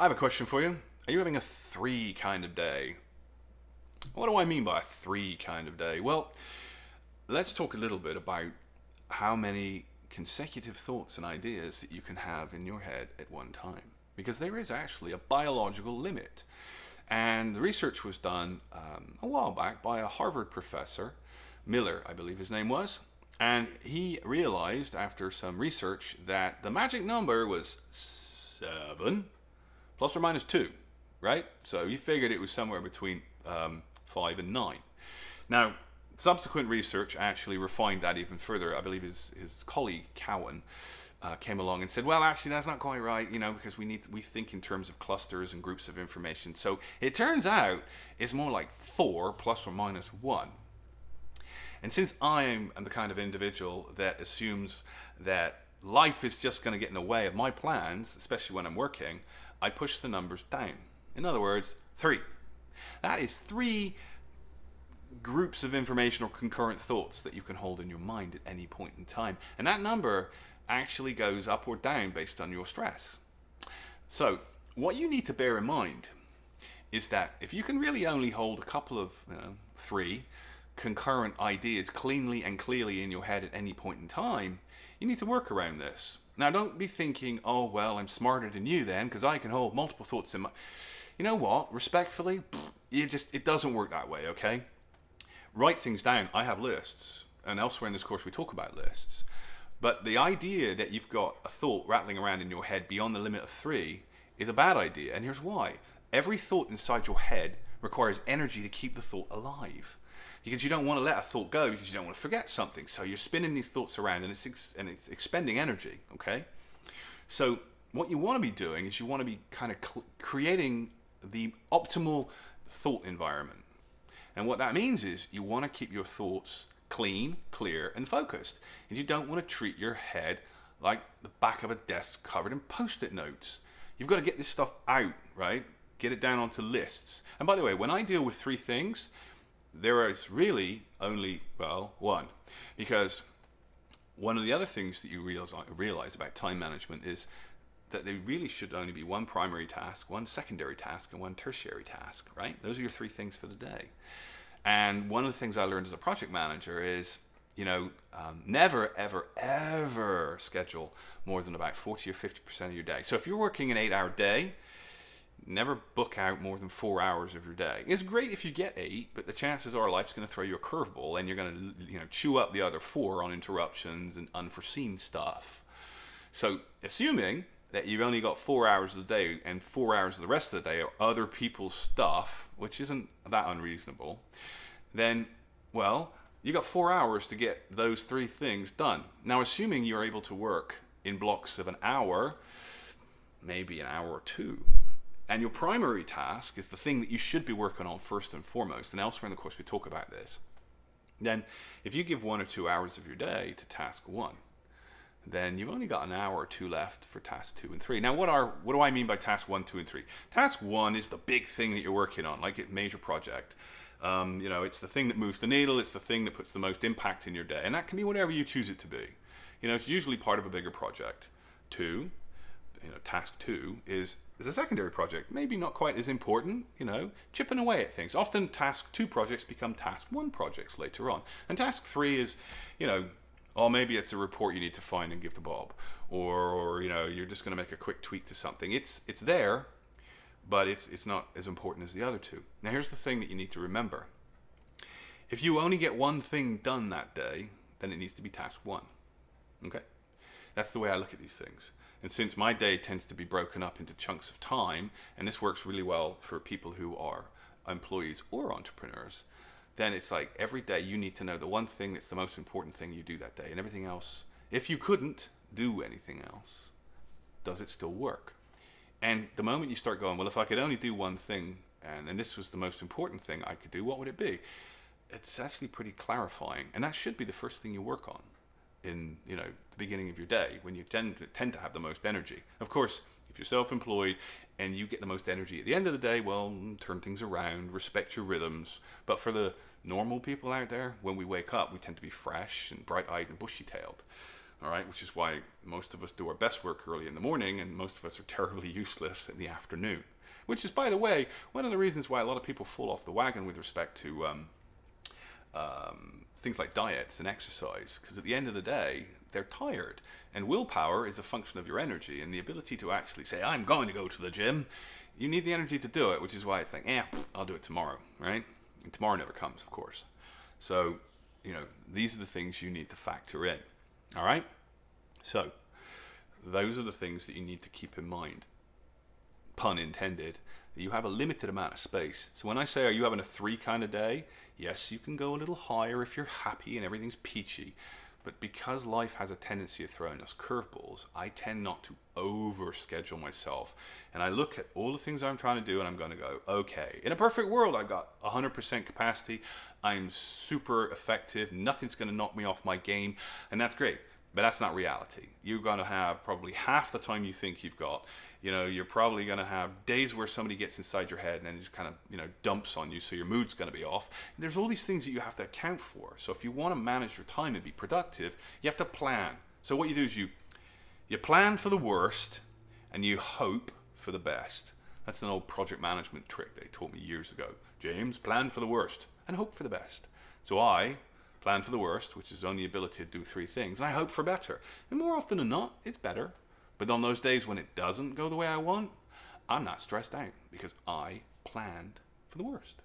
I have a question for you. Are you having a three kind of day? What do I mean by a three kind of day? Well, let's talk a little bit about how many consecutive thoughts and ideas that you can have in your head at one time. Because there is actually a biological limit. And the research was done a while back by a Harvard professor, Miller, I believe his name was. And he realized after some research that the magic number was 7 plus or minus 2, right? So he figured it was somewhere between 5 and 9. Now, subsequent research actually refined that even further. I believe his colleague Cowan came along and said, well, actually, that's not quite right, because we think in terms of clusters and groups of information. So it turns out it's more like 4 plus or minus 1. And since I'm the kind of individual that assumes that life is just going to get in the way of my plans, especially when I'm working, I push the numbers down. In other words, 3. That is 3 groups of information or concurrent thoughts that you can hold in your mind at any point in time. And that number actually goes up or down based on your stress. So, what you need to bear in mind is that if you can really only hold a couple of 3 concurrent ideas cleanly and clearly in your head at any point in time, you need to work around this. Now, don't be thinking, oh, well, I'm smarter than you then because I can hold multiple thoughts in my... You know what? Respectfully, it doesn't work that way, okay? Write things down. I have lists, and elsewhere in this course we talk about lists. But the idea that you've got a thought rattling around in your head beyond the limit of 3 is a bad idea, and here's why. Every thought inside your head requires energy to keep the thought alive. Because you don't want to let a thought go because you don't want to forget something. So you're spinning these thoughts around and it's expending energy, okay? So what you want to be doing is you want to be kind of creating the optimal thought environment. And what that means is you want to keep your thoughts clean, clear, and focused. And you don't want to treat your head like the back of a desk covered in post-it notes. You've got to get this stuff out, right? Get it down onto lists. And by the way, when I deal with 3 things, there is really only, one. Because one of the other things that you realize about time management is that there really should only be one primary task, one secondary task, and one tertiary task, right? Those are your 3 things for the day. And one of the things I learned as a project manager is, never, ever, ever schedule more than about 40 or 50% of your day. So if you're working an 8-hour day, never book out more than 4 hours of your day. It's great if you get 8, but the chances are life's going to throw you a curveball and you're going to chew up the other 4 on interruptions and unforeseen stuff. So assuming that you've only got 4 hours of the day and 4 hours of the rest of the day are other people's stuff, which isn't that unreasonable, then, you got 4 hours to get those 3 things done. Now, assuming you're able to work in blocks of an hour, maybe an hour or 2, and your primary task is the thing that you should be working on first and foremost, and elsewhere in the course we talk about this, then if you give 1 or 2 hours of your day to task 1, then you've only got an hour or 2 left for task 2 and 3. Now, what do I mean by task 1, 2, and 3? Task 1 is the big thing that you're working on, like a major project. It's the thing that moves the needle. It's the thing that puts the most impact in your day, and that can be whatever you choose it to be. It's usually part of a bigger project. 2, task 2 is a secondary project, maybe not quite as important, chipping away at things. Often task 2 projects become task 1 projects later on. And task 3 is, maybe it's a report you need to find and give to Bob. Or you're just going to make a quick tweak to something. It's there, but it's not as important as the other 2. Now here's the thing that you need to remember. If you only get one thing done that day, then it needs to be task 1. Okay? That's the way I look at these things. And since my day tends to be broken up into chunks of time, and this works really well for people who are employees or entrepreneurs, then it's like every day you need to know the one thing that's the most important thing you do that day. And everything else, if you couldn't do anything else, does it still work? And the moment you start going, well, if I could only do one thing, and this was the most important thing I could do, what would it be? It's actually pretty clarifying. And that should be the first thing you work on in the beginning of your day, when you tend to have the most energy. Of course, if you're self-employed and you get the most energy at the end of the day, turn things around, respect your rhythms. But for the normal people out there, when we wake up, we tend to be fresh and bright-eyed and bushy-tailed. all right, which is why most of us do our best work early in the morning and most of us are terribly useless in the afternoon. Which is, by the way, one of the reasons why a lot of people fall off the wagon with respect to things like diets and exercise, because at the end of the day, they're tired. And willpower is a function of your energy, and the ability to actually say, I'm going to go to the gym, you need the energy to do it, which is why it's like, I'll do it tomorrow, right? And tomorrow never comes, of course. So, these are the things you need to factor in, all right? So, those are the things that you need to keep in mind. Pun intended, you have a limited amount of space. So when I say, are you having a 3 kind of day? Yes, you can go a little higher if you're happy and everything's peachy. But because life has a tendency of throwing us curveballs, I tend not to overschedule myself. And I look at all the things I'm trying to do and I'm going to go, okay, in a perfect world, I've got 100% capacity. I'm super effective. Nothing's going to knock me off my game. And that's great. But that's not reality. You're going to have probably half the time you think you've got. You're probably going to have days where somebody gets inside your head and then just kind of, dumps on you, so your mood's going to be off. And there's all these things that you have to account for. So if you want to manage your time and be productive, you have to plan. So what you do is you plan for the worst and you hope for the best. That's an old project management trick they taught me years ago. James, plan for the worst and hope for the best. So I plan for the worst, which is only the ability to do 3 things, and I hope for better. And more often than not, it's better. But on those days when it doesn't go the way I want, I'm not stressed out because I planned for the worst.